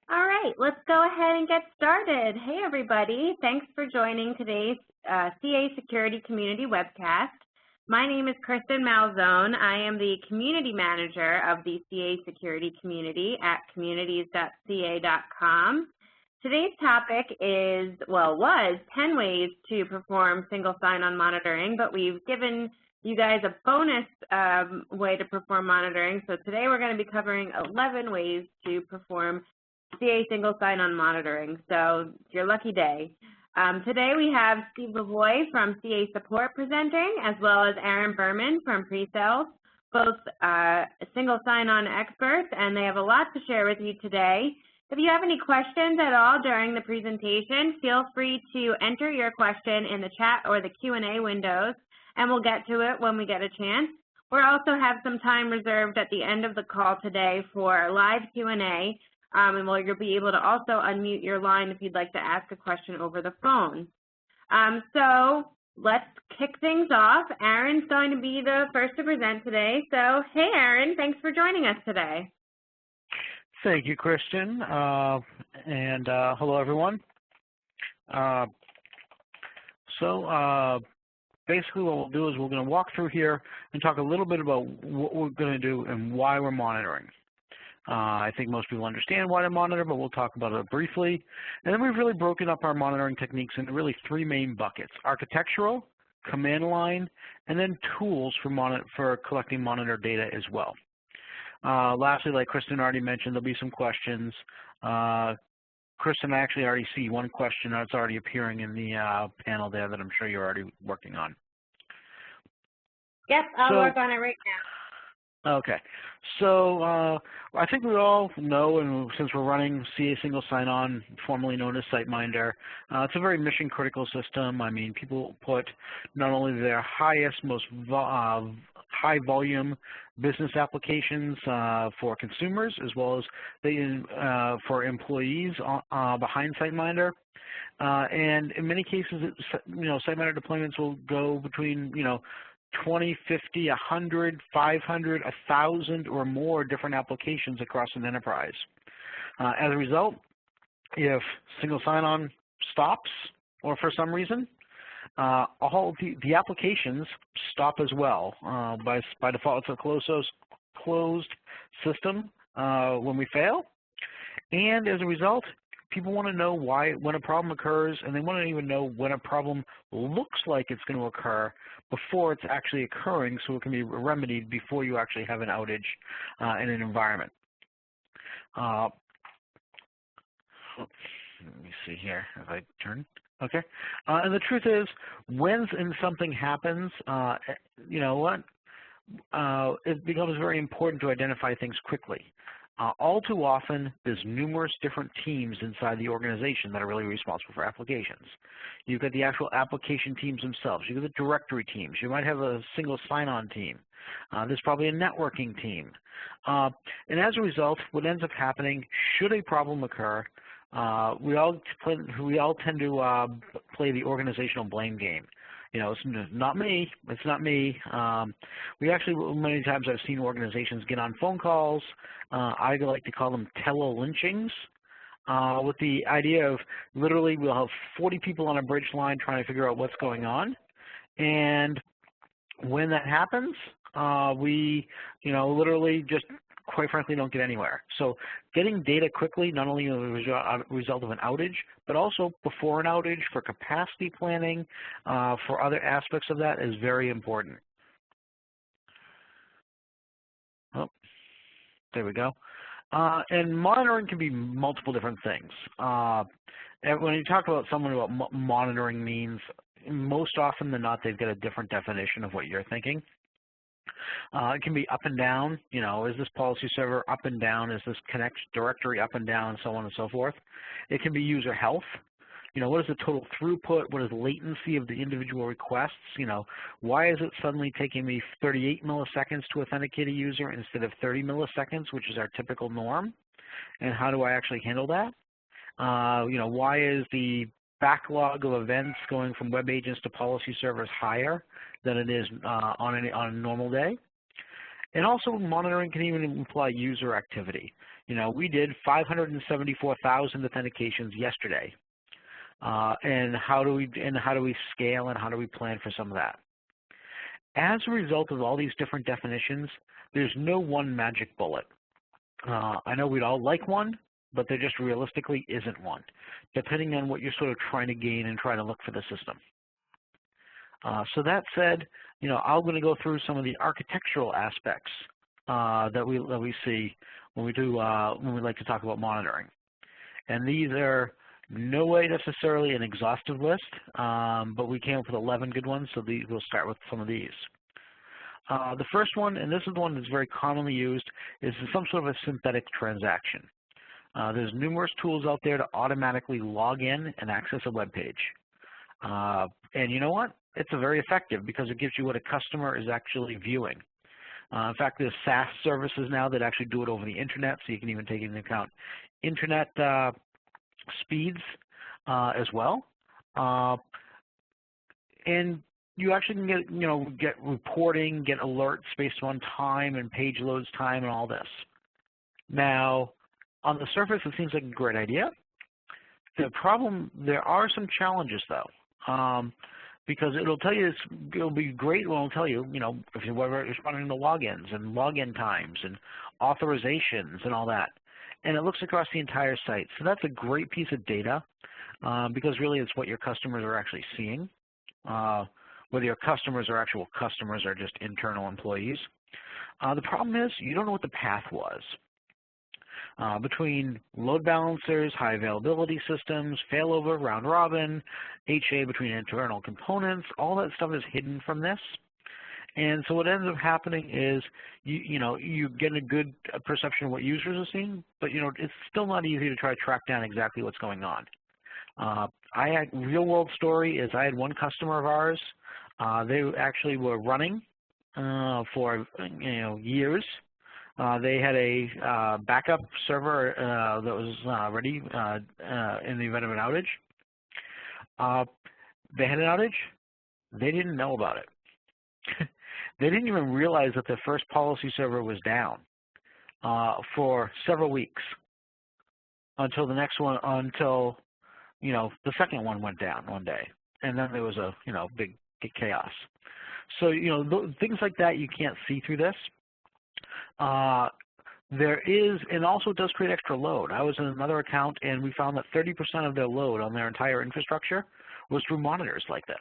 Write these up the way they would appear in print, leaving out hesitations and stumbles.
All right, let's go ahead and get started. Hey everybody, thanks for joining today's CA Security Community Webcast. My name is Kristen Malzone. I am the Community Manager of the CA Security Community at communities.ca.com. Today's topic was 10 ways to perform single sign-on monitoring, but we've given you guys a bonus way to perform monitoring. So today we're going to be covering 11 ways to perform CA single sign-on monitoring, so it's your lucky day. Today we have Steve Lavoie from CA Support presenting, as well as Aaron Berman from Pre-Sales, both single sign-on experts, and they have a lot to share with you today. If you have any questions at all during the presentation, feel free to enter your question in the chat or the Q&A windows, and we'll get to it when we get a chance. We'll also have some time reserved at the end of the call today for live Q&A. And you'll be able to also unmute your line if you'd like to ask a question over the phone. So let's kick things off. Aaron's going to be the first to present today. So, hey, Aaron, thanks for joining us today. Thank you, Kristen, and hello, everyone. Basically what we'll do is we're going to walk through here and talk a little bit about what we're going to do and why we're monitoring. I think most people understand why to monitor, but we'll talk about it briefly. And then we've really broken up our monitoring techniques into really three main buckets: architectural, command line, and then tools for collecting monitor data as well. Lastly, like Kristen already mentioned, there'll be some questions. Kristen, I actually already see one question that's already appearing in the panel there that I'm sure you're already working on. Yep, I'll work on it right now. Okay, so I think we all know, and since we're running CA Single Sign-On, formerly known as SiteMinder, it's a very mission-critical system. I mean, people put not only their highest, most high-volume business applications for consumers, as well as for employees behind SiteMinder. And in many cases, SiteMinder deployments will go between, 20, 50, 100, 500, 1,000 or more different applications across an enterprise. As a result, if single sign-on stops or for some reason, all the applications stop as well. By default, it's a closed system when we fail. And as a result, people want to know when a problem occurs, and they want to even know when a problem looks like it's going to occur before it's actually occurring, so it can be remedied before you actually have an outage in an environment. Let me see here if I turn. Okay. And the truth is, when something happens, it becomes very important to identify things quickly. All too often, there's numerous different teams inside the organization that are really responsible for applications. You've got the actual application teams themselves. You've got the directory teams. You might have a single sign-on team. There's probably a networking team. And as a result, what ends up happening, should a problem occur, we all tend to play the organizational blame game. It's not me. It's not me. We actually, many times I've seen organizations get on phone calls. I like to call them tele-lynchings, with the idea of literally we'll have 40 people on a bridge line trying to figure out what's going on. And when that happens, we, literally just quite frankly don't get anywhere. So getting data quickly, not only as a result of an outage, but also before an outage for capacity planning, for other aspects of that is very important. Oh, there we go. And monitoring can be multiple different things. And when you talk about what monitoring means, most often than not, they've got a different definition of what you're thinking. It can be up and down, is this policy server up and down, is this connect directory up and down, so on and so forth. It can be user health. What is the total throughput? What is latency of the individual requests? Why is it suddenly taking me 38 milliseconds to authenticate a user instead of 30 milliseconds, which is our typical norm? And how do I actually handle that? Why is the backlog of events going from web agents to policy servers higher than it is on a normal day? And also monitoring can even imply user activity. We did 574,000 authentications yesterday. And how do we scale and how do we plan for some of that? As a result of all these different definitions, there's no one magic bullet. I know we'd all like one, but there just realistically isn't one, depending on what you're sort of trying to gain and trying to look for the system. So that said, I'm going to go through some of the architectural aspects that we see when we like to talk about monitoring. And these are no way necessarily an exhaustive list, but we came up with 11 good ones, so we'll start with some of these. The first one, and this is the one that's very commonly used, is some sort of a synthetic transaction. There's numerous tools out there to automatically log in and access a web page. And you know what? It's very effective because it gives you what a customer is actually viewing. In fact, there's SaaS services now that actually do it over the internet, so you can even take into account internet speeds as well. And you actually can get reporting, get alerts based on time and page loads time and all this. Now, on the surface, it seems like a great idea. There are some challenges though, because it'll tell you it'll be great when it'll tell you, if you're responding to logins and login times and authorizations and all that. And it looks across the entire site. So that's a great piece of data because really it's what your customers are actually seeing, whether your customers are actual customers or just internal employees. The problem is you don't know what the path was. Between load balancers, high availability systems, failover, round robin, HA between internal components, all that stuff is hidden from this. And so what ends up happening is you get a good perception of what users are seeing, but it's still not easy to try to track down exactly what's going on. Real world story is I had one customer of ours. They actually were running for years. They had a backup server that was ready in the event of an outage. They had an outage. They didn't know about it. They didn't even realize that their first policy server was down for several weeks until the next one, the second one went down one day, and then there was a big chaos. So things like that you can't see through this. There is, and also it does create extra load. I was in another account and we found that 30% of their load on their entire infrastructure was through monitors like this.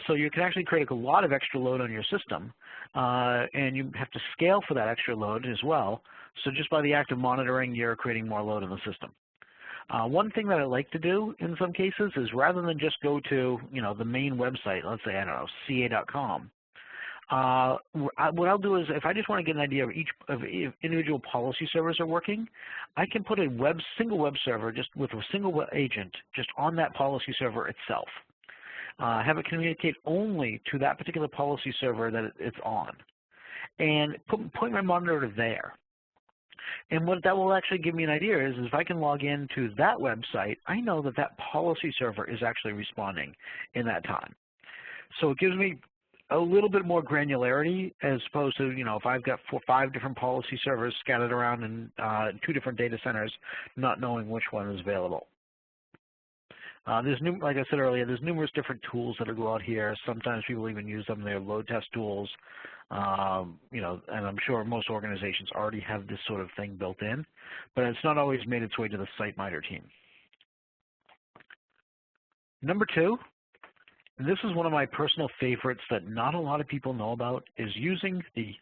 So you can actually create a lot of extra load on your system, and you have to scale for that extra load as well. So just by the act of monitoring, you're creating more load in the system. One thing that I like to do in some cases is rather than just go to the main website, let's say, I don't know, ca.com, what I'll do is if I just want to get an idea of if individual policy servers are working, I can put a single web server just with a single web agent just on that policy server itself. Have it communicate only to that particular policy server that it's on, and point my monitor there. And what that will actually give me an idea is if I can log into that website, I know that that policy server is actually responding in that time. So it gives me a little bit more granularity as opposed to, if I've got 4 or 5 different policy servers scattered around in 2 different data centers, not knowing which one is available. Like I said earlier, there's numerous different tools that go out here. Sometimes people even use them. They're load test tools, and I'm sure most organizations already have this sort of thing built in, but it's not always made its way to the SiteMinder team. Number 2, and this is one of my personal favorites that not a lot of people know about, is using the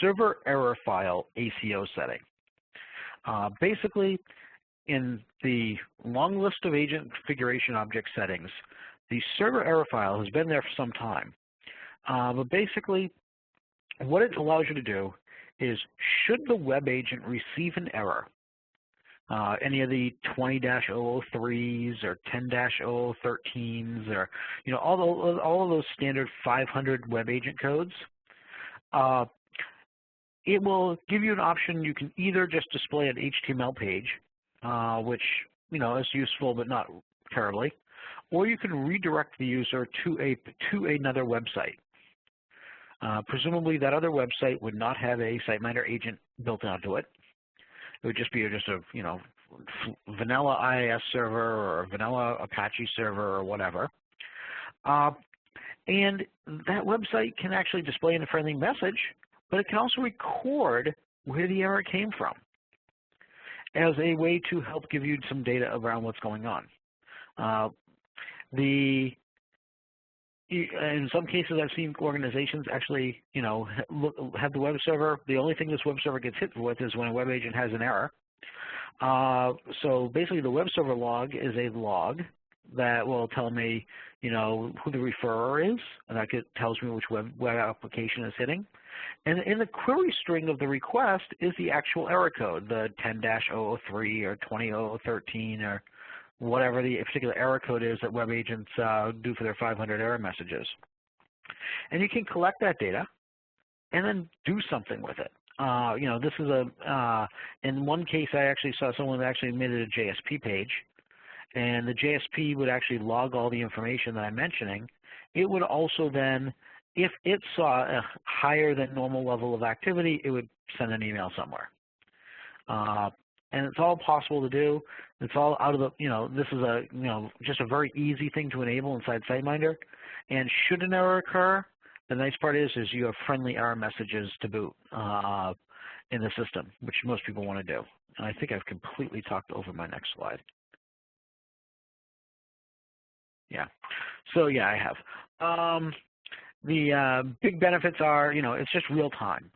ServerErrorFile ACO setting. Basically, in the long list of agent configuration object settings, the ServerErrorFile has been there for some time. But basically, what it allows you to do is, should the web agent receive an error, any of the 20-003s or 10-013s or all of those standard 500 web agent codes, it will give you an option. You can either just display an HTML page, which is useful but not terribly, or you can redirect the user to another website. Presumably that other website would not have a SiteMinder agent built onto it. It would just be just a vanilla IIS server or a vanilla Apache server or whatever. And that website can actually display in a friendly message, but it can also record where the error came from as a way to help give you some data around what's going on. In some cases, I've seen organizations actually, have the web server. The only thing this web server gets hit with is when a web agent has an error. So basically, the web server log is a log that will tell me, who the referrer is, and that tells me which web application is hitting. And in the query string of the request is the actual error code, the 10-003 or 20-013 or whatever the particular error code is that web agents do for their 500 error messages. And you can collect that data and then do something with it. This is in one case I actually saw someone that actually made it a JSP page, and the JSP would actually log all the information that I'm mentioning. It would also then, if it saw a higher than normal level of activity, it would send an email somewhere. And it's all possible to do. It's all out of the, this is a, just a very easy thing to enable inside SiteMinder. And should an error occur, the nice part is you have friendly error messages to boot in the system, which most people want to do. And I think I've completely talked over my next slide. Yeah. So yeah, I have. The big benefits are, it's just real time.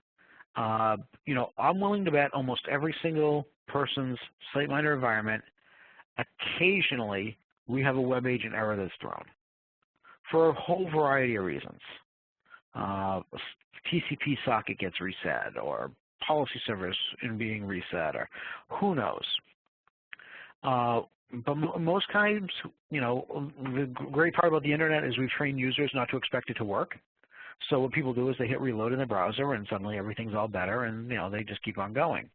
I'm willing to bet almost every single person's SiteMinder environment, occasionally we have a web agent error that's thrown for a whole variety of reasons. TCP socket gets reset, or policy servers being reset, or who knows. But most times, the great part about the internet is we've trained users not to expect it to work. So what people do is they hit reload in the browser and suddenly everything's all better, and they just keep on going.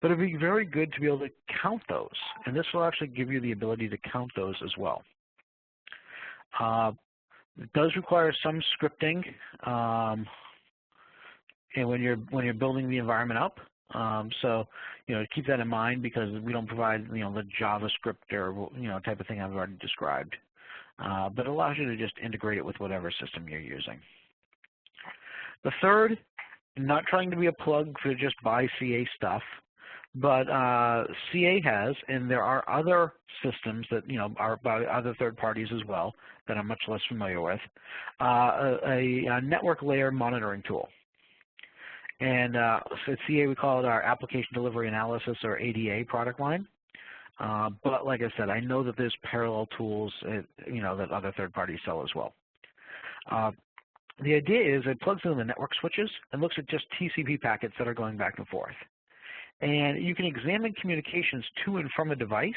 But it'd be very good to be able to count those, and this will actually give you the ability to count those as well. It does require some scripting and when you're building the environment up. So keep that in mind, because we don't provide the JavaScript or type of thing I've already described. But it allows you to just integrate it with whatever system you're using. The third, not trying to be a plug for just buy CA stuff, but CA has, and there are other systems that are by other third parties as well that I'm much less familiar with, a network layer monitoring tool. And so at CA we call it our Application Delivery Analysis, or ADA product line. But like I said, I know that there's parallel tools that other third parties sell as well. The idea is it plugs into the network switches and looks at just TCP packets that are going back and forth. And you can examine communications to and from a device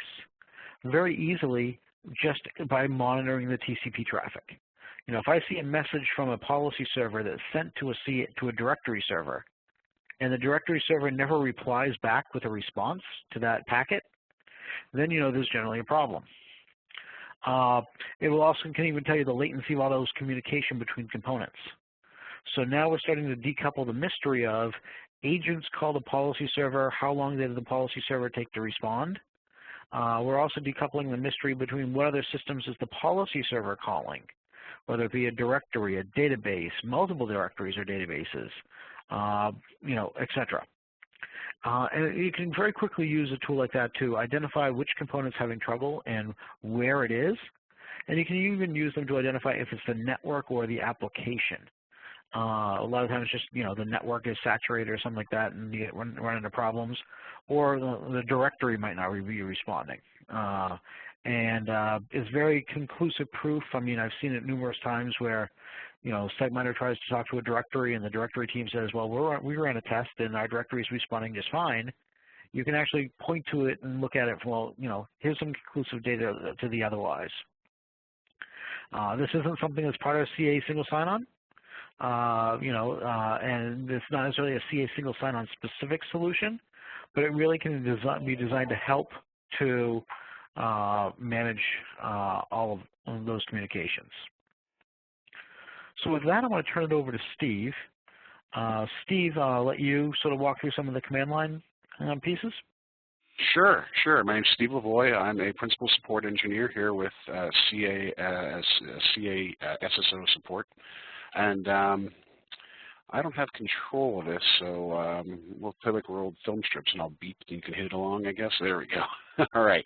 very easily just by monitoring the TCP traffic. If I see a message from a policy server that's sent to a directory server, and the directory server never replies back with a response to that packet, then there's generally a problem. It will also can even tell you the latency of all those communication between components. So now we're starting to decouple the mystery of agents call the policy server, how long did the policy server take to respond. We're also decoupling the mystery between what other systems is the policy server calling, whether it be a directory, a database, multiple directories or databases, etc. And you can very quickly use a tool like that to identify which component's having trouble and where it is. And you can even use them to identify if it's the network or the application. A lot of times just, the network is saturated or something like that and you run into problems, or the directory might not be responding. And it's very conclusive proof. I mean, I've seen it numerous times where, SiteMinder tries to talk to a directory and the directory team says, well, we ran a test and our directory is responding just fine. You can actually point to it and look at it, well, here's some conclusive data to the otherwise. This isn't something that's part of CA single sign-on. And it's not necessarily a CA single sign-on specific solution, but it really can be designed to help to manage all of those communications. So with that, I'm going to turn it over to Steve. Steve, I'll let you sort of walk through some of the command line pieces. Sure. My name's Steve Lavoie. I'm a principal support engineer here with CA SSO support, and I don't have control of this, so we'll play like we're old film strips, and I'll beep, and you can hit it along, I guess. There we go. All right.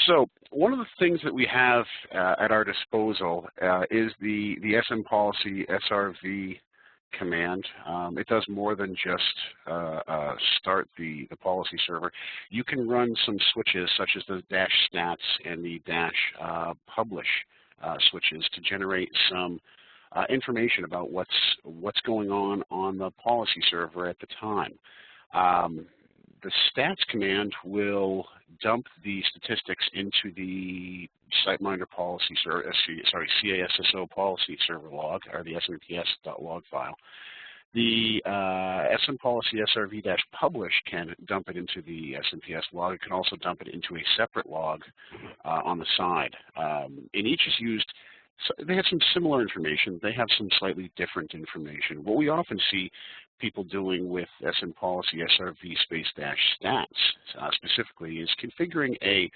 So one of the things that we have at our disposal is the SMPolicyServ command. It does more than just start the policy server. You can run some switches such as the -stats and the -publish switches to generate some information about what's going on the policy server at the time. The stats command will dump the statistics into the SiteMinder policy server, CASSO policy server log, or the SMPS.log file. The SMPolicyServ-publish can dump it into the SMPS log. It can also dump it into a separate log on the side. And each is used. So they have some similar information. They have some slightly different information. What we often see people doing with SMPolicyServ -stats specifically is configuring a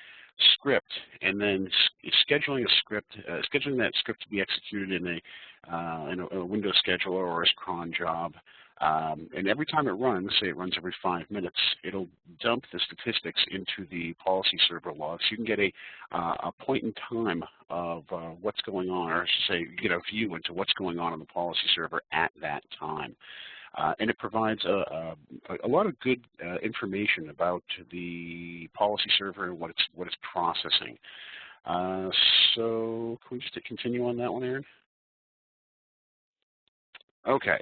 script and then scheduling that script to be executed in a Windows scheduler or a cron job. And every time it runs, say it runs every 5 minutes, it'll dump the statistics into the policy server log, so you can get a point in time of what's going on, or I should say, get a view into what's going on the policy server at that time. And it provides a lot of good information about the policy server and what it's processing. So can we just continue on that one, Aaron? Okay.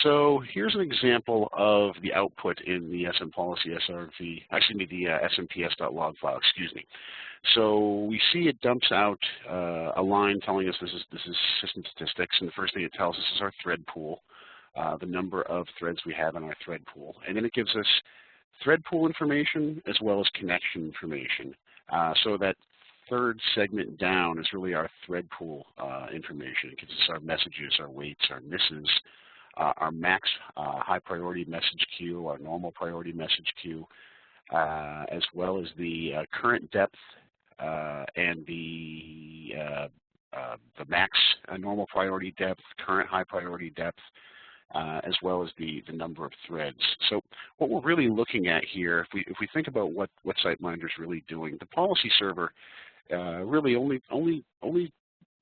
So here's an example of the output in the SMPolicyServ, the SMPS.log file, excuse me. So we see it dumps out a line telling us this is system statistics, and the first thing it tells us is our thread pool, the number of threads we have in our thread pool. And then it gives us thread pool information as well as connection information. So that third segment down is really our thread pool information. It gives us our messages, our waits, our misses, our max high priority message queue, our normal priority message queue, as well as the current depth and the max normal priority depth, current high priority depth, as well as the number of threads. So what we're really looking at here, if we think about what SiteMinder is really doing, the policy server really only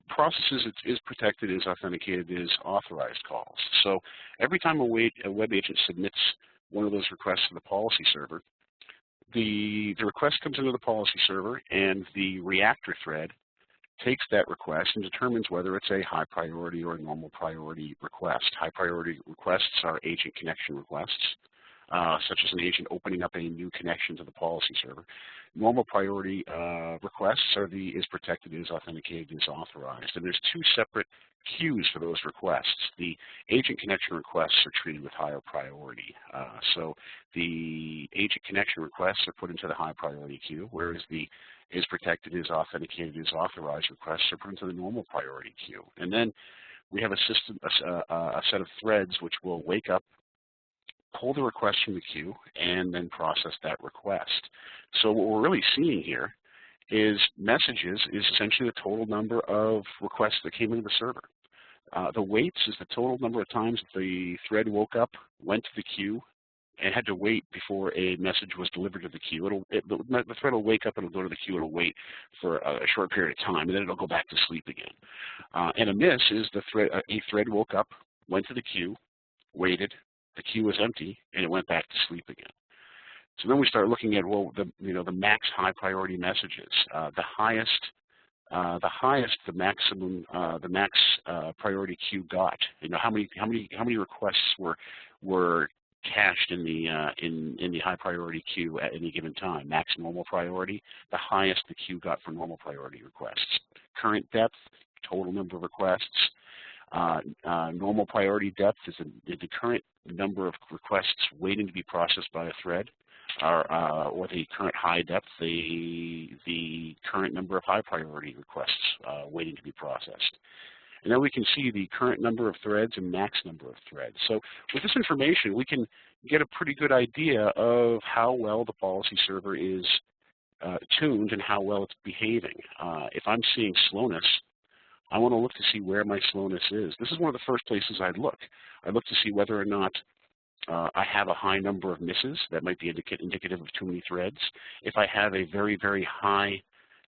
processes is protected, is authenticated, is authorized calls. So every time a web agent submits one of those requests to the policy server, the request comes into the policy server, and the reactor thread takes that request and determines whether it's a high priority or a normal priority request. High priority requests are agent connection requests, such as an agent opening up a new connection to the policy server. Normal priority requests are is protected, is authenticated, is authorized. And there's two separate queues for those requests. The agent connection requests are treated with higher priority. So the agent connection requests are put into the high priority queue, whereas the is protected, is authenticated, is authorized requests are put into the normal priority queue. And then we have a set of threads which will wake up, pull the request from the queue, and then process that request. So what we're really seeing here is messages is essentially the total number of requests that came into the server. The waits is the total number of times that the thread woke up, went to the queue, and had to wait before a message was delivered to the queue. The thread will wake up and it'll go to the queue, it'll wait for a short period of time, and then it'll go back to sleep again. And a miss is a thread woke up, went to the queue, waited, the queue was empty, and it went back to sleep again. So then we start looking at, well, the max high priority messages. The max priority queue got. How many requests were cached in the high priority queue at any given time. Max normal priority, the highest the queue got for normal priority requests. Current depth, total number of requests. Normal priority depth is the current number of requests waiting to be processed by a thread, or the current high depth, the current number of high priority requests waiting to be processed. And then we can see the current number of threads and max number of threads. So with this information, we can get a pretty good idea of how well the policy server is tuned and how well it's behaving. If I'm seeing slowness, I want to look to see where my slowness is. This is one of the first places I'd look. I look to see whether or not I have a high number of misses. That might be indicative of too many threads. If I have a very, very high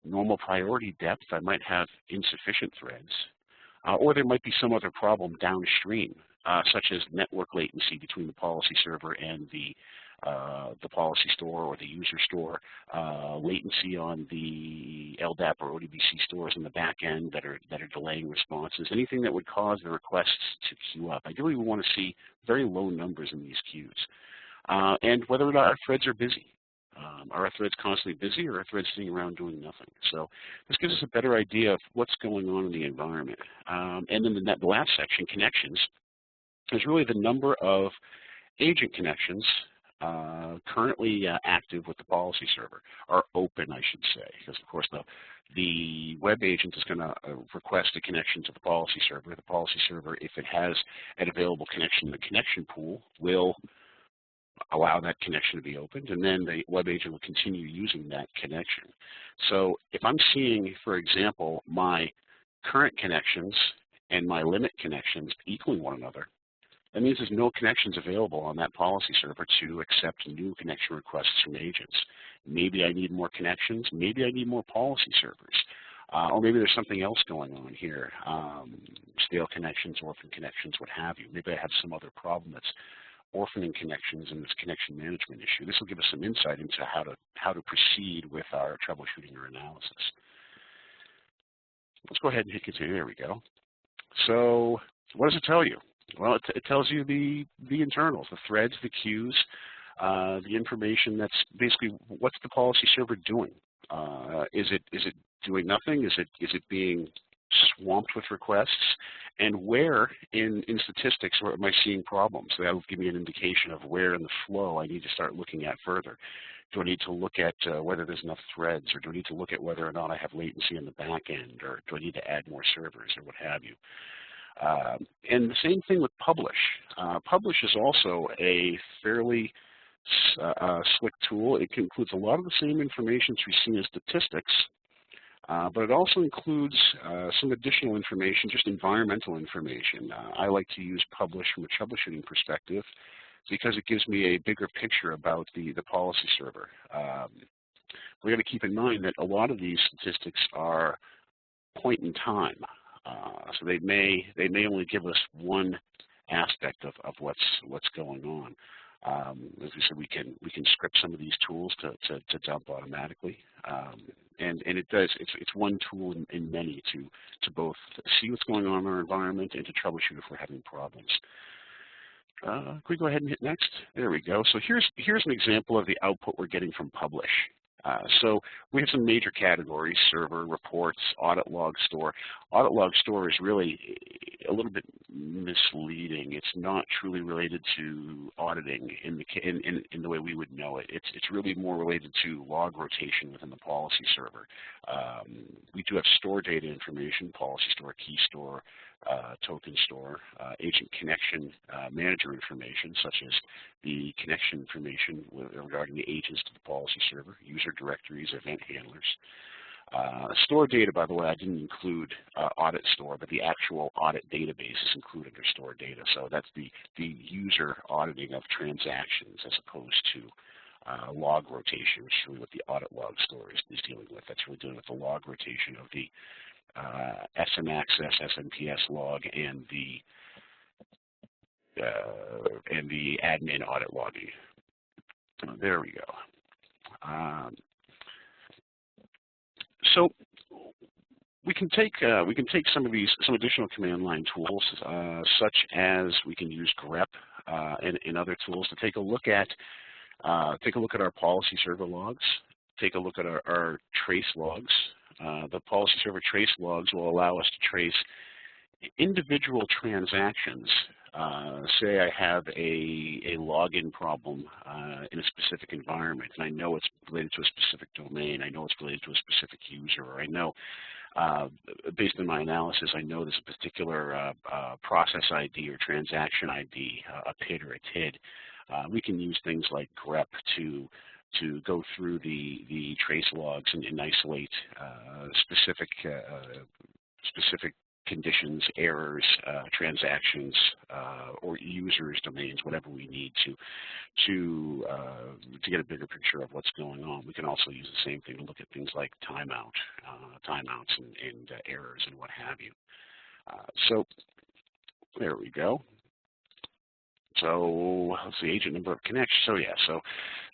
normal priority depth, I might have insufficient threads. Or there might be some other problem downstream, such as network latency between the policy server and the policy store or the user store, latency on the LDAP or ODBC stores in the back end that are delaying responses, anything that would cause the requests to queue up. Ideally, we want to see very low numbers in these queues. And whether or not our threads are busy. Are our threads constantly busy, or are our threads sitting around doing nothing? So this gives us a better idea of what's going on in the environment. And then the last section, connections, is really the number of agent connections currently active with the policy server, or open, I should say, because of course the web agent is going to request a connection to the policy server. The policy server, if it has an available connection in the connection pool, will allow that connection to be opened, and then the web agent will continue using that connection. So if I'm seeing, for example, my current connections and my limit connections equaling one another, that means there's no connections available on that policy server to accept new connection requests from agents. Maybe I need more connections, maybe I need more policy servers, or maybe there's something else going on here, stale connections, orphan connections, what have you. Maybe I have some other problem that's orphaning connections and this connection management issue. This will give us some insight into how to proceed with our troubleshooting or analysis. Let's go ahead and hit continue. There we go. So what does it tell you? Well, it tells you the internals, the threads, the queues, the information that's basically what's the policy server doing. Is it doing nothing? Is it being swamped with requests? And where in statistics where am I seeing problems? So that will give me an indication of where in the flow I need to start looking at further. Do I need to look at whether there's enough threads, or do I need to look at whether or not I have latency in the back end, or do I need to add more servers, or what have you? And the same thing with publish. Publish is also a fairly slick tool. It includes a lot of the same information we've seen in statistics, but it also includes some additional information, just environmental information. I like to use publish from a troubleshooting perspective because it gives me a bigger picture about the policy server. We're going to keep in mind that a lot of these statistics are point in time. So they may only give us one aspect of what's going on. As we said, we can script some of these tools to dump automatically, and it does. It's one tool in many to both see what's going on in our environment and to troubleshoot if we're having problems. Can we go ahead and hit next? There we go. So here's an example of the output we're getting from publish. So we have some major categories: server, reports, audit log store. Audit log store is really a little bit misleading. It's not truly related to auditing in the way we would know it. It's really more related to log rotation within the policy server. We do have store data information: policy store, key store, token store, agent connection manager information, such as the connection information regarding the agents to the policy server, user directories, event handlers. Store data, by the way, I didn't include audit store, but the actual audit database is included under store data. So that's the user auditing of transactions as opposed to log rotation, which is really what the audit log store is dealing with. That's really dealing with the log rotation of the SM access, SMPS log, and the admin audit logging. There we go. So we can take some additional command line tools, such as we can use grep and other tools to take a look at our policy server logs, take a look at our trace logs. The policy server trace logs will allow us to trace individual transactions. Say I have a login problem in a specific environment, and I know it's related to a specific domain, I know it's related to a specific user, or I know based on my analysis, I know there's a particular process ID or transaction ID, a PID or a TID. We can use things like grep to go through the trace logs and isolate specific conditions, errors, transactions, or users, domains, whatever we need to get a bigger picture of what's going on. We can also use the same thing to look at things like timeouts and errors and what have you. So there we go. So let's see, agent number of connections. So yeah,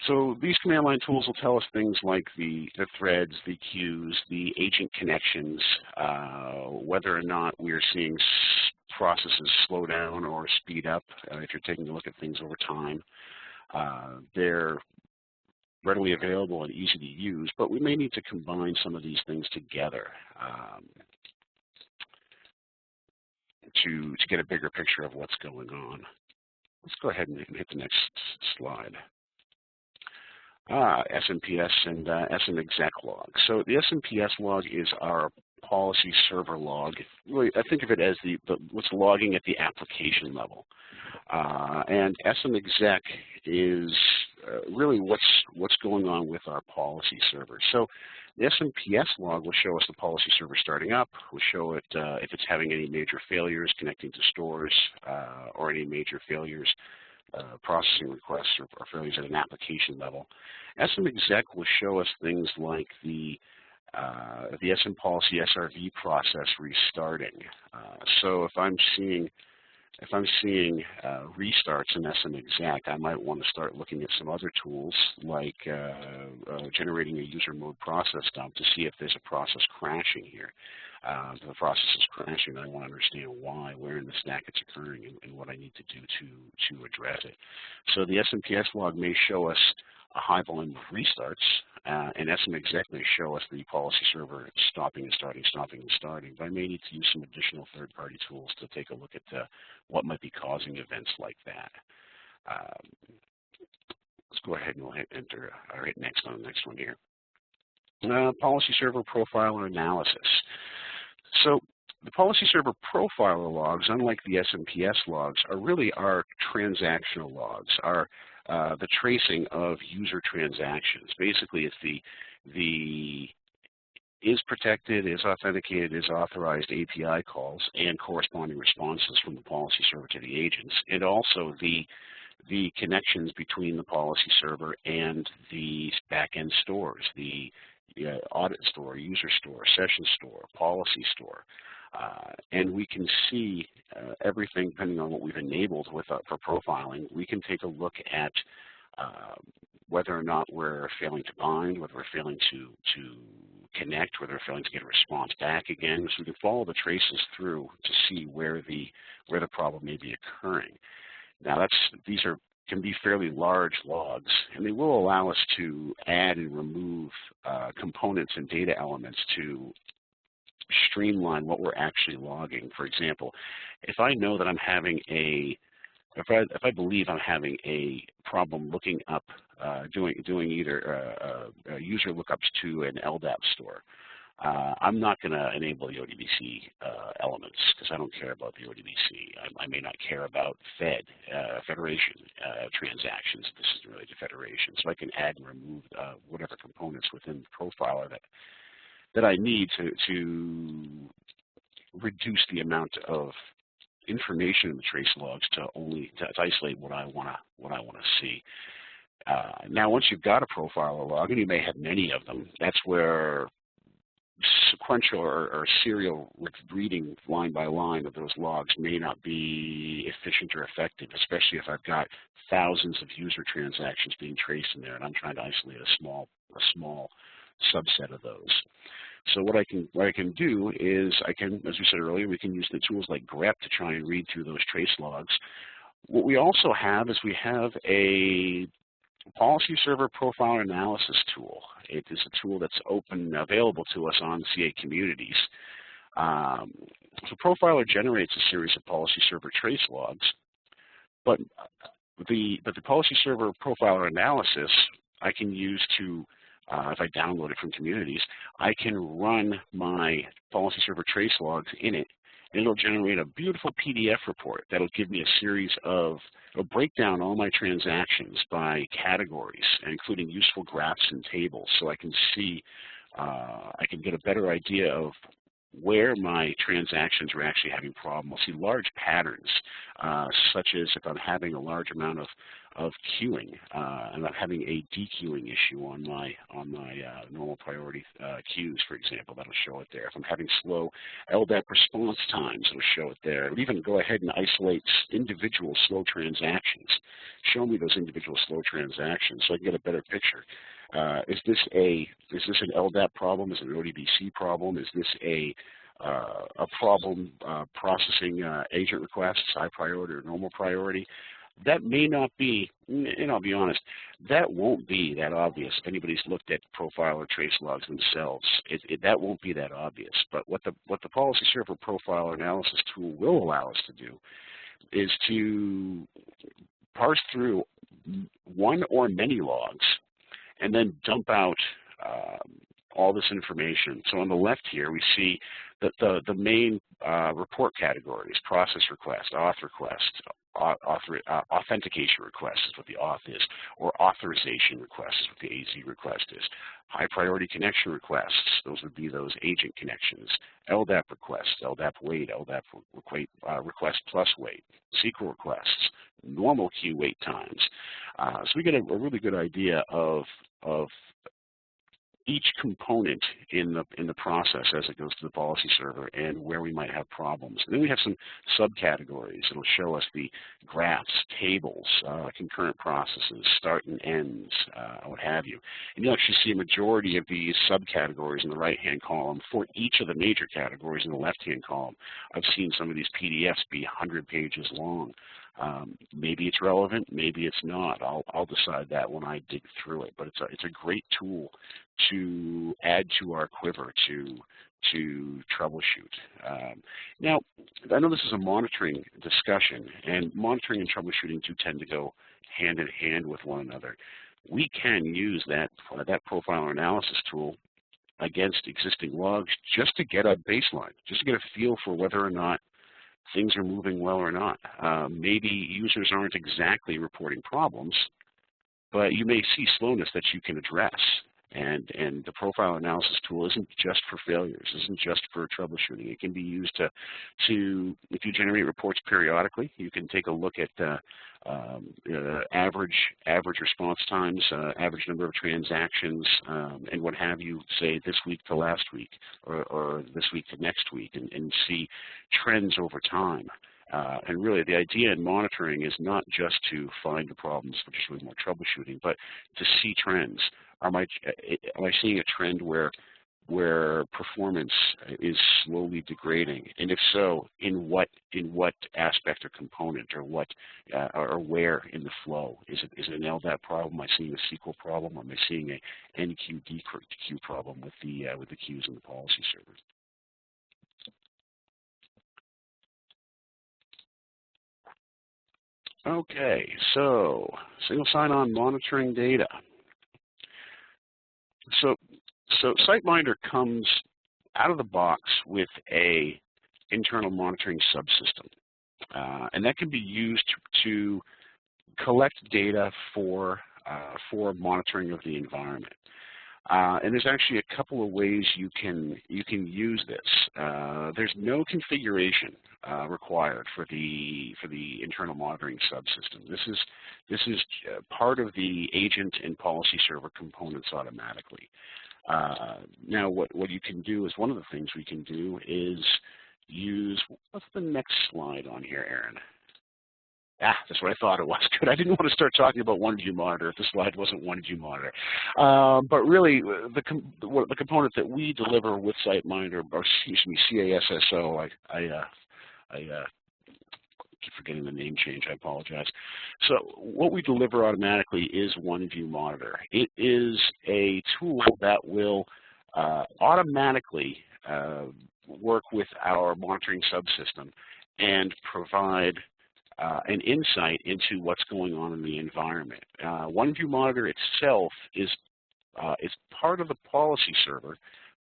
so these command line tools will tell us things like the threads, the queues, the agent connections, whether or not we're seeing processes slow down or speed up. If you're taking a look at things over time, they're readily available and easy to use, but we may need to combine some of these things together to get a bigger picture of what's going on. Let's go ahead and hit the next slide. SMPS and SMEXEC Log. So the SMPS log is our policy server log. Really, I think of it as what's logging at the application level. And SMEXEC is really what's going on with our policy server. So the SMPS log will show us the policy server starting up, will show it if it's having any major failures connecting to stores or any major failures, processing requests or failures at an application level. SMEXEC will show us things like the SMPolicyServ process restarting. So if I'm seeing restarts in SMEXEC, I might want to start looking at some other tools like generating a user mode process dump to see if there's a process crashing here. If the process is crashing, I want to understand why, where in the stack it's occurring, and what I need to do to address it. So the SMPS log may show us a high volume of restarts, and SMEXEC may show us the policy server stopping and starting, stopping and starting. But I may need to use some additional third-party tools to take a look at what might be causing events like that. Let's go ahead and we'll hit enter or hit next on the next one here. Policy server profiler analysis. So the policy server profiler logs, unlike the SMPS logs, are really our transactional logs, the tracing of user transactions. Basically, it's the is protected, is authenticated, is authorized API calls and corresponding responses from the policy server to the agents, and also the connections between the policy server and the backend stores, the audit store, user store, session store, policy store. And we can see everything depending on what we've enabled for profiling. We can take a look at whether or not we're failing to bind, whether we're failing to connect, whether we're failing to get a response back again. So we can follow the traces through to see where the problem may be occurring. Now these can be fairly large logs, and they will allow us to add and remove components and data elements to streamline what we're actually logging. For example, if I know that I'm having if I believe I'm having a problem looking up, doing either user lookups to an LDAP store, I'm not going to enable the ODBC elements because I don't care about the ODBC. I may not care about Federation transactions. This is related to Federation. So I can add and remove whatever components within the profiler that I need to reduce the amount of information in the trace logs to isolate what I want to see. Now, once you've got a profiler log, and you may have many of them, that's where sequential or serial reading line by line of those logs may not be efficient or effective, especially if I've got thousands of user transactions being traced in there and I'm trying to isolate a small subset of those. So what I can do is as we said earlier, we can use the tools like grep to try and read through those trace logs. What we also have is we have a policy server profiler analysis tool. It is a tool that's open, available to us on CA communities. So Profiler generates a series of policy server trace logs, but the policy server profiler analysis I can use to if I download it from communities, I can run my PolicyServer trace logs in it, and it'll generate a beautiful PDF report that'll give me a series of, it'll break down all my transactions by categories, including useful graphs and tables, so I can see, I can get a better idea of where my transactions are actually having problems. I'll see large patterns, such as if I'm having a large amount of queuing, and I'm having a dequeuing issue on my normal priority queues, for example, that'll show it there. If I'm having slow LDAP response times, it'll show it there. It'll even go ahead and isolate individual slow transactions. Show me those individual slow transactions so I can get a better picture. Is this an LDAP problem? Is it an ODBC problem? Is this a problem processing agent requests, high priority or normal priority? That may not be, and I'll be honest, that won't be that obvious if anybody's looked at profile or trace logs themselves. That won't be that obvious. But what the PolicyServer profile analysis tool will allow us to do is to parse through one or many logs and then dump out all this information. So on the left here, we see that the main report categories: process request, auth request, authentication request is what the auth is, or authorization request is what the AZ request is. High priority connection requests, those would be those agent connections. LDAP requests, LDAP wait, LDAP request plus wait. SQL requests, normal queue wait times. So we get a really good idea of each component in the process as it goes to the policy server and where we might have problems. And then we have some subcategories. It'll show us the graphs, tables, concurrent processes, start and ends, what have you. And you'll actually see a majority of these subcategories in the right-hand column for each of the major categories in the left-hand column. I've seen some of these PDFs be 100 pages long. Maybe it's relevant, maybe it's not. I'll decide that when I dig through it. But it's a great tool to add to our quiver to troubleshoot. Now, I know this is a monitoring discussion, and monitoring and troubleshooting do tend to go hand in hand with one another. We can use that profiler analysis tool against existing logs just to get a baseline, just to get a feel for whether or not things are moving well or not. Maybe users aren't exactly reporting problems, but you may see slowness that you can address. And the profile analysis tool isn't just for failures, isn't just for troubleshooting. It can be used to if you generate reports periodically, you can take a look at average response times, average number of transactions, and what have you, say this week to last week, or this week to next week, and see trends over time. And really, the idea in monitoring is not just to find the problems, which is really more troubleshooting, but to see trends. Am I seeing a trend where performance is slowly degrading? And if so, in what aspect or component, or what or where in the flow? Is it an LDAP problem? Am I seeing a SQL problem? Or am I seeing a NQ DQ problem with the queues in the policy server? Okay, so single sign-on monitoring data. So SiteMinder comes out of the box with a internal monitoring subsystem, and that can be used to collect data for monitoring of the environment. And there's actually a couple of ways you can use this. There's no configuration required for the internal monitoring subsystem. This is part of the agent and policy server components automatically. Now, what you can do is, one of the things we can do is use, what's the next slide on here, Aaron? That's what I thought it was. Good. I didn't want to start talking about OneView Monitor if the slide wasn't OneView Monitor. But really, the component that we deliver with SiteMinder, or excuse me, CASSO, I keep forgetting the name change. I apologize. So what we deliver automatically is OneView Monitor. It is a tool that will automatically work with our monitoring subsystem and provide an insight into what's going on in the environment. OneView Monitor itself is is part of the policy server,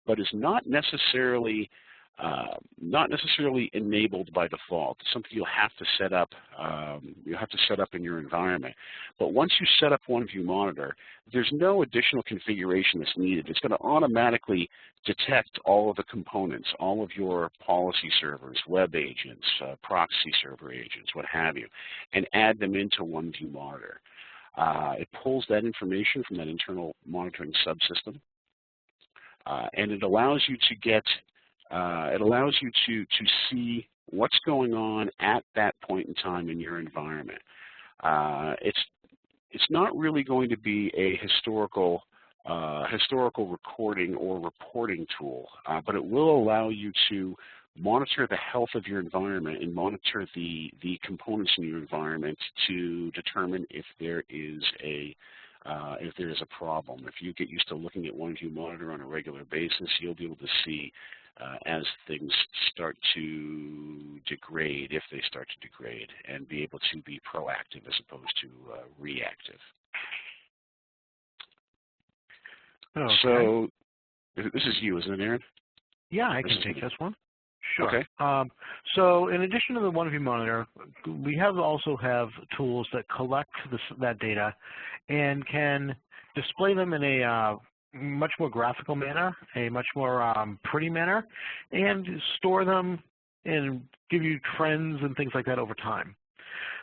but is not necessarily enabled by default. It's something you'll have to set up. In your environment. But once you set up OneView Monitor, there's no additional configuration that's needed. It's going to automatically detect all of the components, all of your policy servers, web agents, proxy server agents, what have you, and add them into OneView Monitor. It pulls that information from that internal monitoring subsystem, and it allows you to get to see what's going on at that point in time in your environment. It's not really going to be a historical recording or reporting tool, but it will allow you to monitor the health of your environment and monitor the components in your environment to determine if there is a problem. If you get used to looking at OneView Monitor on a regular basis, you'll be able to see as things start to degrade, if they start to degrade, and be able to be proactive as opposed to reactive. Okay. So this is you, isn't it, Aaron? Yeah, I can take this one. Sure. Okay. So in addition to the OneView Monitor, we also have tools that collect that data and can display them in a much more graphical manner, a much more pretty manner, and store them and give you trends and things like that over time.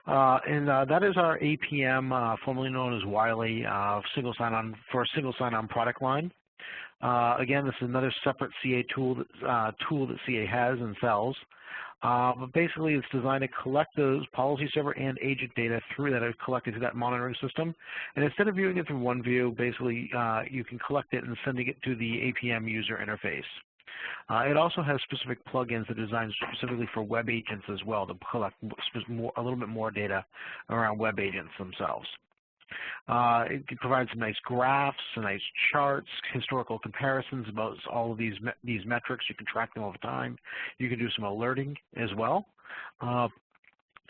That is our APM, formerly known as Wily, single sign-on product line. Again, this is another separate CA tool that CA has and sells. But basically, it's designed to collect those policy server and agent data that are collected to that monitoring system. And instead of viewing it through OneView, basically, you can collect it and sending it to the APM user interface. It also has specific plugins that are designed specifically for web agents as well to collect a little bit more data around web agents themselves. It provides some nice graphs, some nice charts, historical comparisons about all of these metrics. You can track them over time. You can do some alerting as well.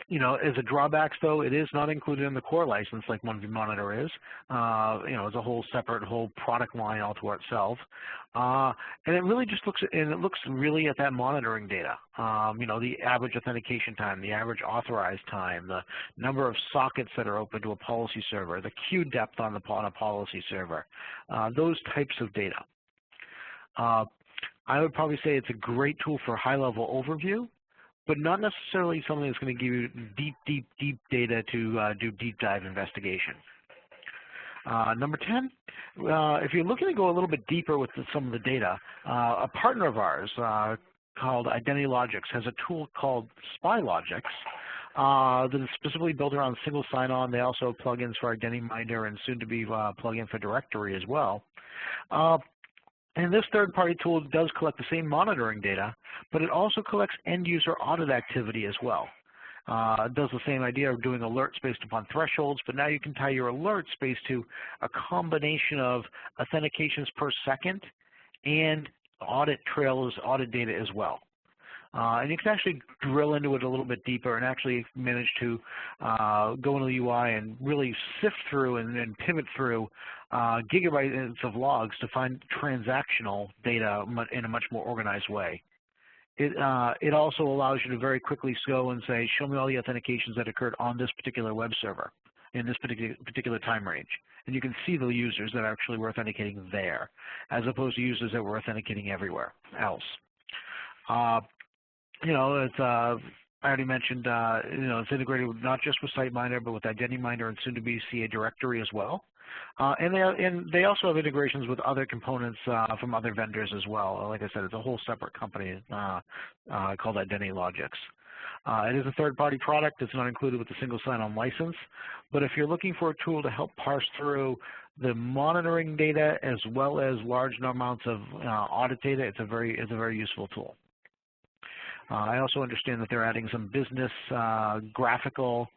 You know, as a drawbacks though, it is not included in the core license like OneView Monitor is. You know, it's a whole separate product line all to itself. And it really just looks really at that monitoring data. You know, the average authentication time, the average authorized time, the number of sockets that are open to a policy server, the queue depth on a policy server, those types of data. I would probably say it's a great tool for high-level overview, but not necessarily something that's going to give you deep data to do deep dive investigation. Number 10, if you're looking to go a little bit deeper with some of the data, a partner of ours called IdentityLogix has a tool called SpyLogix that is specifically built around single sign-on. They also have plugins for IdentityMinder and soon to be plug-in for directory as well. And this third-party tool does collect the same monitoring data, but it also collects end-user audit activity as well. It does the same idea of doing alerts based upon thresholds, but now you can tie your alert space to a combination of authentications per second and audit trails, audit data as well. And you can actually drill into it a little bit deeper and actually manage to go into the UI and really sift through and pivot through gigabytes of logs to find transactional data in a much more organized way. It also allows you to very quickly go and say, show me all the authentications that occurred on this particular web server in this particular time range. And you can see the users that actually were authenticating there, as opposed to users that were authenticating everywhere else. You know, it's, I already mentioned, you know, it's integrated with not just with SiteMinder, but with IdentityMinder and soon to be CA Directory as well. And they also have integrations with other components from other vendors as well. Like I said, it's a whole separate company called IdentityLogix. It is a third-party product. It's not included with the single sign-on license. But if you're looking for a tool to help parse through the monitoring data as well as large amounts of audit data, it's a very useful tool. I also understand that they're adding some business graphical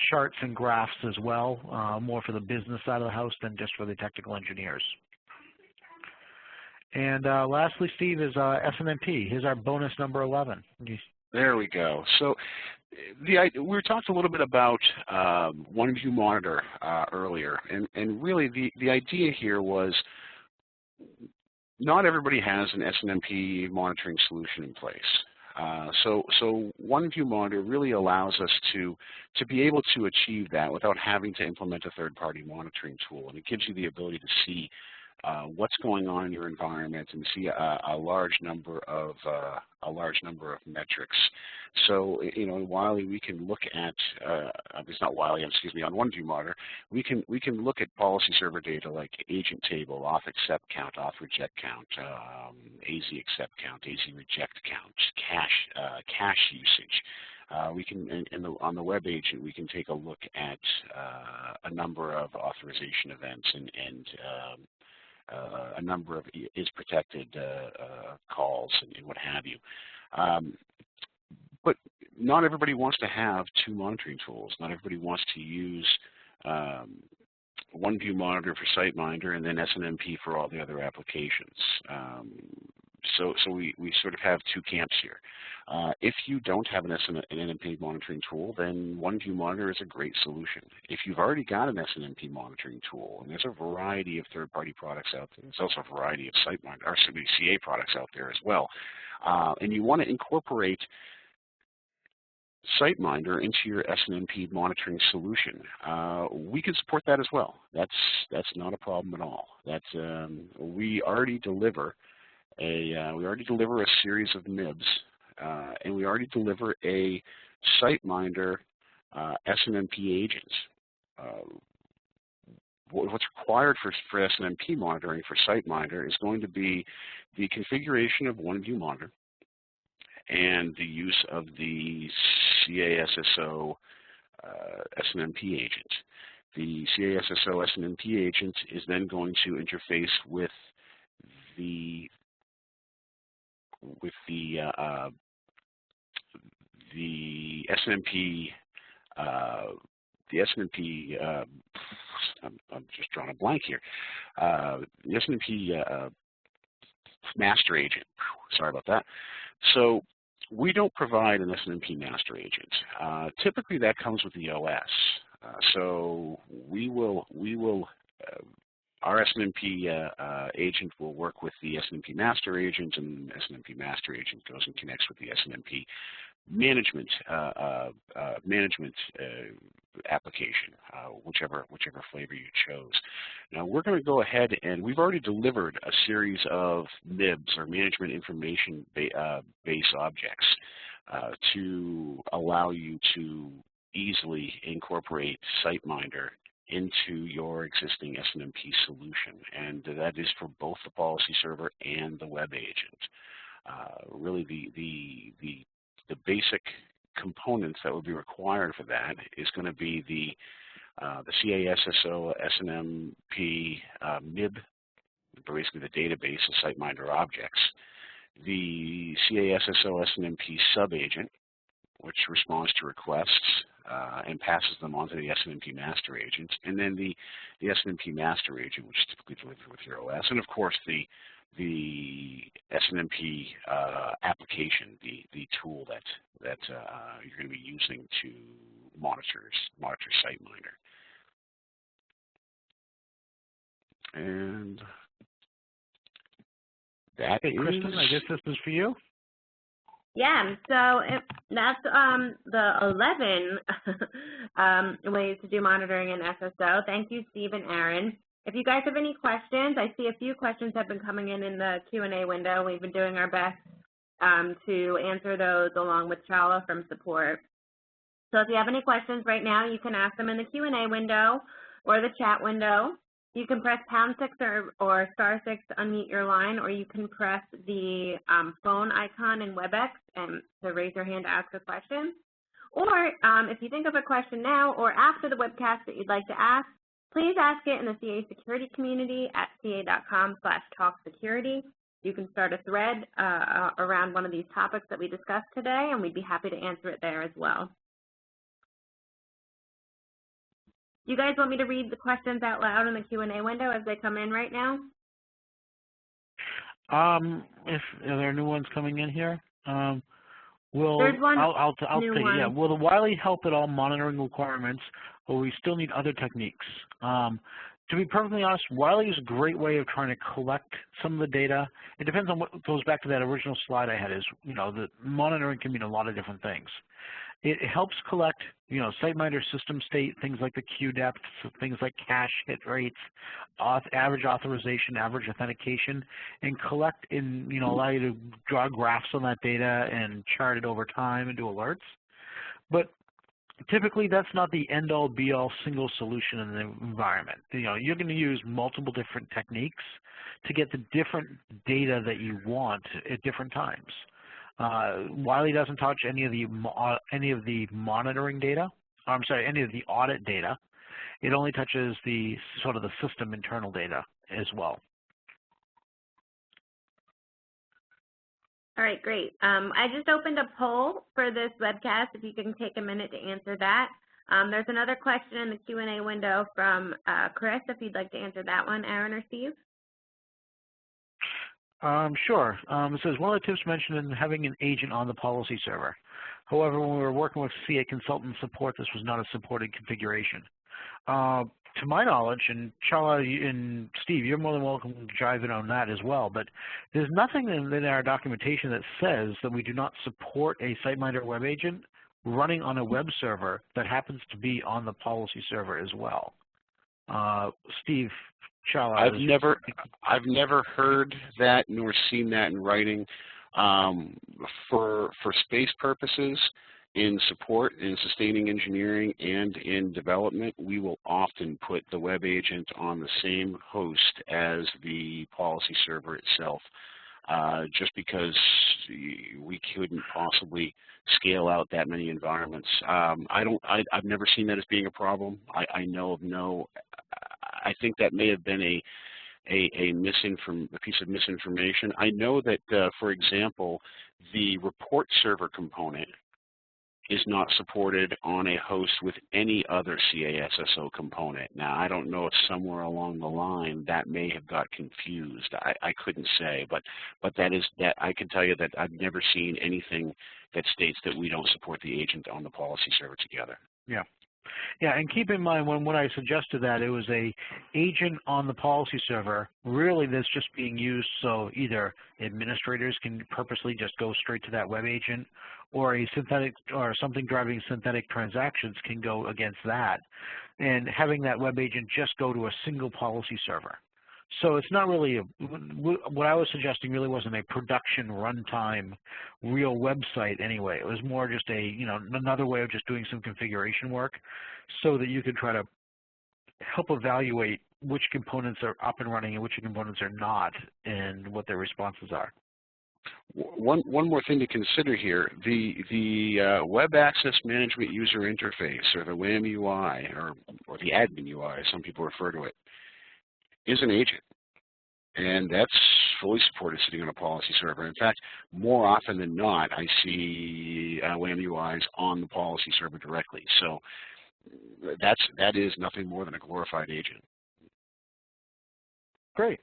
charts and graphs as well, more for the business side of the house than just for the technical engineers. And lastly, Steve, is SNMP. Here's our bonus number 11. There we go. So we talked a little bit about one view monitor earlier, and really the idea here was not everybody has an SNMP monitoring solution in place. So one view monitor really allows us to be able to achieve that without having to implement a third-party monitoring tool, and it gives you the ability to see what's going on in your environment and see a large number of metrics. So in Wily we can look at it's not Wily, excuse me, on one view monitor we can look at policy server data like agent table, auth accept count, auth reject count, AZ accept count, AZ reject count, cache usage. We can on the web agent we can take a look at a number of authorization events and a number of is protected calls and what have you. But not everybody wants to have two monitoring tools. Not everybody wants to use one view monitor for SiteMinder and then SNMP for all the other applications. So we sort of have two camps here. If you don't have an SNMP monitoring tool, then one view monitor is a great solution. If you've already got an SNMP monitoring tool, and there's a variety of third-party products out there, there's also a variety of SiteMinder, or CA products out there as well, and you want to incorporate SiteMinder into your SNMP monitoring solution, we can support that as well. That's not a problem at all. We already deliver a series of MIBs, and we already deliver a SiteMinder SNMP agent. What's required for SNMP monitoring for SiteMinder is going to be the configuration of one view monitor and the use of the CASSO SNMP agent. The CASSO SNMP agent is then going to interface with the SNMP, I'm just drawing a blank here. The SNMP master agent. Sorry about that. So we don't provide an SNMP master agent. Typically, that comes with the OS. So our SNMP agent will work with the SNMP master agent, and SNMP master agent goes and connects with the SNMP management application, whichever flavor you chose. Now we're going to go ahead and we've already delivered a series of MIBs, or management information base objects, to allow you to easily incorporate SiteMinder into your existing SNMP solution, and that is for both the policy server and the web agent. Really, the basic components that would be required for that is going to be the CASSO SNMP MIB, basically the database of SiteMinder objects, the CASSO SNMP subagent, which responds to requests and passes them on to the SNMP master agent, and then the SNMP master agent, which is typically delivered with your OS, and of course the SNMP application, the tool that you're going to be using to monitor SiteMinder. And that is, Kristen, I guess this is for you. Yeah, so that's the 11 ways to do monitoring in SSO. Thank you, Steve and Aaron. If you guys have any questions, I see a few questions have been coming in the Q&A window. We've been doing our best to answer those along with Chala from support. So if you have any questions right now, you can ask them in the Q&A window or the chat window. You can press #6 or *6 to unmute your line, or you can press the phone icon in WebEx and to raise your hand to ask a question. Or if you think of a question now or after the webcast that you'd like to ask, please ask it in the CA security community at ca.com/talksecurity. You can start a thread around one of these topics that we discussed today, and we'd be happy to answer it there as well. You guys want me to read the questions out loud in the Q&A window as they come in right now? Are there new ones coming in here? There's one I'll new say, one. yeah. Will the Wily help at all monitoring requirements, or we still need other techniques? To be perfectly honest, Wily is a great way of trying to collect some of the data. It depends on what goes back to that original slide I had. Is the monitoring can mean a lot of different things. It helps collect, SiteMinder system state, things like the queue depth, things like cache hit rates, average authorization, average authentication, and collect and, allow you to draw graphs on that data and chart it over time and do alerts. But typically, that's not the end-all, be-all single solution in the environment. You're going to use multiple different techniques to get the different data that you want at different times. Wily doesn't touch any of the monitoring data. I'm sorry, any of the audit data. It only touches the sort of the system internal data as well. All right, great. I just opened a poll for this webcast, if you can take a minute to answer that. There's another question in the Q&A window from Chris, if you'd like to answer that one, Aaron or Steve. Sure. It says, one of the tips mentioned in having an agent on the policy server. However, when we were working with CA consultant support, this was not a supported configuration. To my knowledge, and Chala and Steve, you're more than welcome to dive in on that as well, but there's nothing in our documentation that says that we do not support a SiteMinder web agent running on a web server that happens to be on the policy server as well. Steve, Chala. I've never heard that nor seen that in writing. For space purposes, in support, in sustaining engineering, and in development, we will often put the web agent on the same host as the policy server itself, just because we couldn't possibly scale out that many environments. I've never seen that as being a problem. I know of no. I think that may have been a piece of misinformation. I know that, for example, the report server component is not supported on a host with any other CASSO component. Now, I don't know if somewhere along the line that may have got confused. I couldn't say, but that I can tell you that I've never seen anything that states that we don't support the agent on the policy server together. Yeah. Yeah, and keep in mind when I suggested that, it was a agent on the policy server, really that's just being used so either administrators can purposely just go straight to that web agent, or a synthetic or something driving synthetic transactions can go against that, and having that web agent just go to a single policy server. So it's not really what I was suggesting really wasn't a production runtime real website anyway. It was more just another way of just doing some configuration work so that you could try to help evaluate which components are up and running and which components are not and what their responses are. One more thing to consider here, the Web Access Management User Interface, or the WAM UI, or the Admin UI, as some people refer to it, is an agent, and that's fully supported sitting on a policy server. In fact, more often than not, I see WAM UIs on the policy server directly. So that is nothing more than a glorified agent. Great.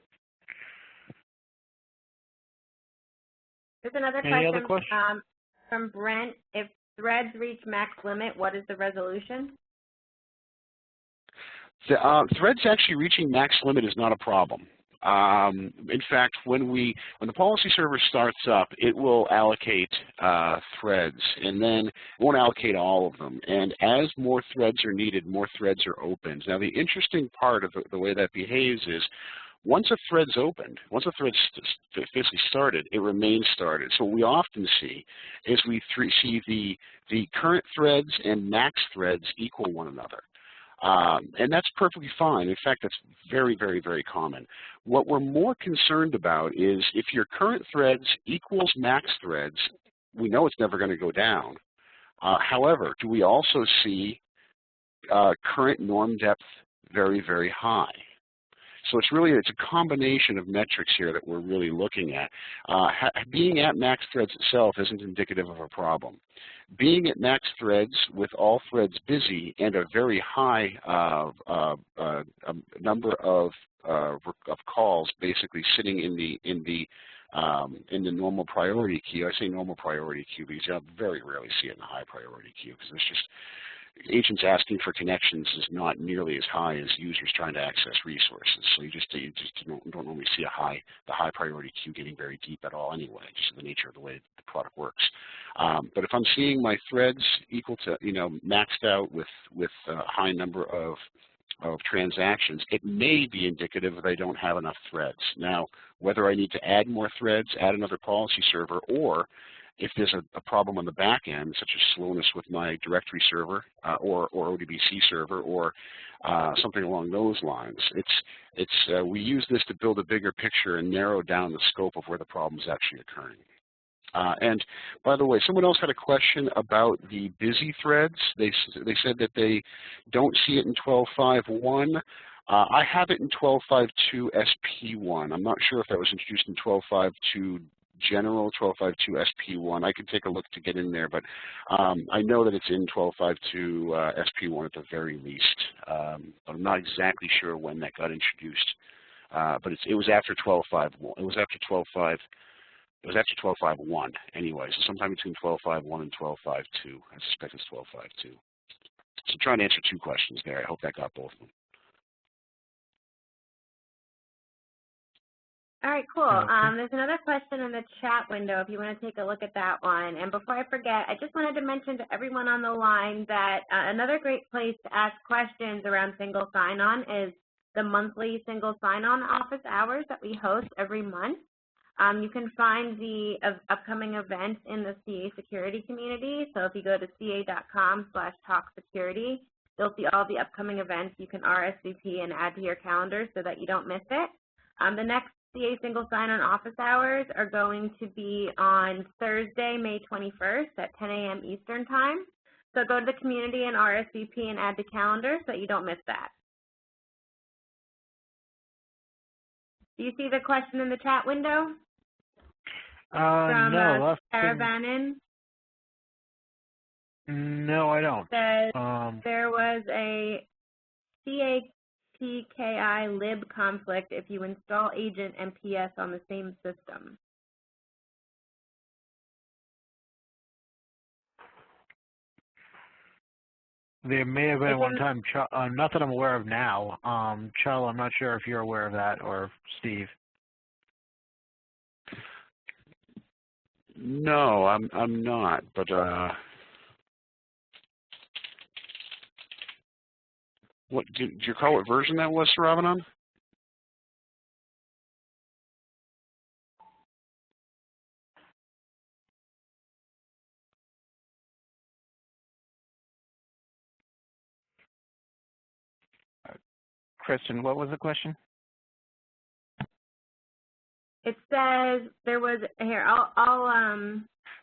There's another question from Brent. If threads reach max limit, what is the resolution? Threads actually reaching max limit is not a problem. In fact, when the policy server starts up, it will allocate threads, and then it won't allocate all of them. And as more threads are needed, more threads are opened. Now, the interesting part of the way that behaves is once a thread's opened, once a thread's physically started, it remains started. So what we often see is we see the current threads and max threads equal one another. And that's perfectly fine. In fact, that's very, very, very common. What we're more concerned about is if your current threads equals max threads, we know it's never going to go down. However, do we also see current norm depth very, very high? So it's a combination of metrics here that we're really looking at. Being at max threads itself isn't indicative of a problem. Being at max threads with all threads busy and a very high number of calls basically sitting in the in the normal priority queue. I say normal priority queue because you very rarely see it in the high priority queue because there's just agents asking for connections is not nearly as high as users trying to access resources. So you just don't normally see the high priority queue getting very deep at all anyway, just the nature of the way the product works. But if I'm seeing my threads equal to, maxed out with a high number of transactions, it may be indicative that I don't have enough threads. Now, whether I need to add more threads, add another policy server, or if there's a problem on the back end, such as slowness with my directory server or ODBC server or something along those lines, we use this to build a bigger picture and narrow down the scope of where the problem is actually occurring. And by the way, someone else had a question about the busy threads. They said that they don't see it in 12.5.1. I have it in 12.5.2 SP1. I'm not sure if that was introduced in 12.5.2 General, 12.5.2 SP1. I could take a look to get in there, but I know that it's in 12.5.2 SP1 at the very least. But I'm not exactly sure when that got introduced. But it was after 12.5.1. It was after 12.5.1 anyway, so sometime between 12.5.1 and 12.5.2. I suspect it's 12.5.2. So trying to answer two questions there. I hope that got both of them. All right, cool. Okay. There's another question in the chat window if you want to take a look at that one. And before I forget, I just wanted to mention to everyone on the line that another great place to ask questions around single sign-on is the monthly single sign-on office hours that we host every month. You can find the upcoming events in the CA security community. So if you go to ca.com/talksecurity, you'll see all the upcoming events. You can RSVP and add to your calendar so that you don't miss it. The next CA single sign-on office hours are going to be on Thursday, May 21st at 10 a.m. Eastern Time. So go to the community and RSVP and add to calendar so that you don't miss that. Do you see the question in the chat window? From no. Caravanin? No, I don't. Says there was a CAPKI lib conflict if you install agent and PS on the same system. There may have been one time, not that I'm aware of now. Charles, I'm not sure if you're aware of that, or Steve. No, I'm not, but what did you recall what version that was, Saravanan? Kristen, what was the question? It says there was, here,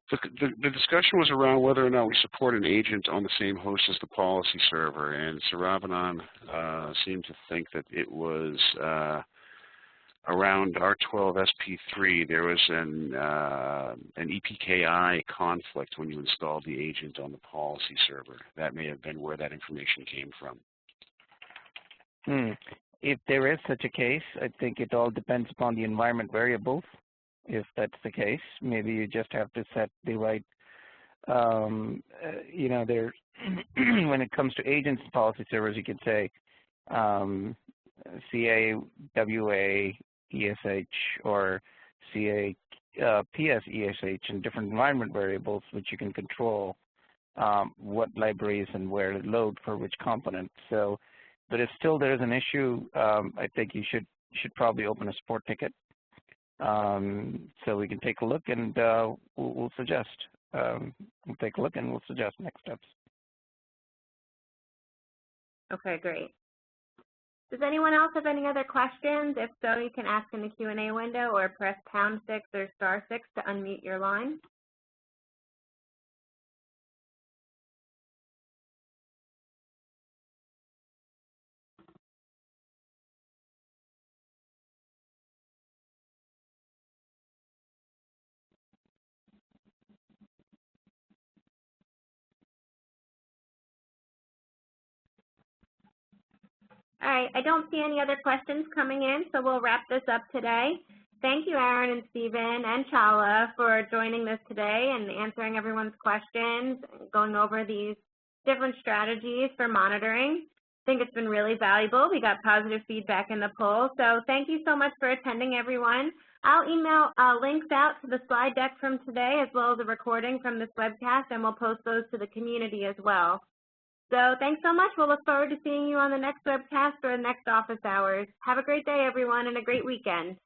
The discussion was around whether or not we support an agent on the same host as the policy server, and Saravanan seemed to think that it was around R12SP3. There was an EPKI conflict when you installed the agent on the policy server. That may have been where that information came from. If there is such a case, I think it all depends upon the environment variables. If that's the case, maybe you just have to set the right, there, when it comes to agents and policy servers, you could say CA, WA, ESH, or CA, PS, ESH, and different environment variables, which you can control what libraries and where to load for which component. So, but if still there is an issue, I think you should probably open a support ticket. So we can take a look and we'll suggest. We'll take a look and we'll suggest next steps. Okay, great. Does anyone else have any other questions? If so, you can ask in the Q&A window or press #6 or *6 to unmute your line. All right, I don't see any other questions coming in, so we'll wrap this up today. Thank you, Aaron and Stephen and Chala, for joining this today and answering everyone's questions, going over these different strategies for monitoring. I think it's been really valuable. We got positive feedback in the poll. So thank you so much for attending, everyone. I'll email links out to the slide deck from today as well as a recording from this webcast, and we'll post those to the community as well. So thanks so much. We'll look forward to seeing you on the next webcast or the next office hours. Have a great day, everyone, and a great weekend.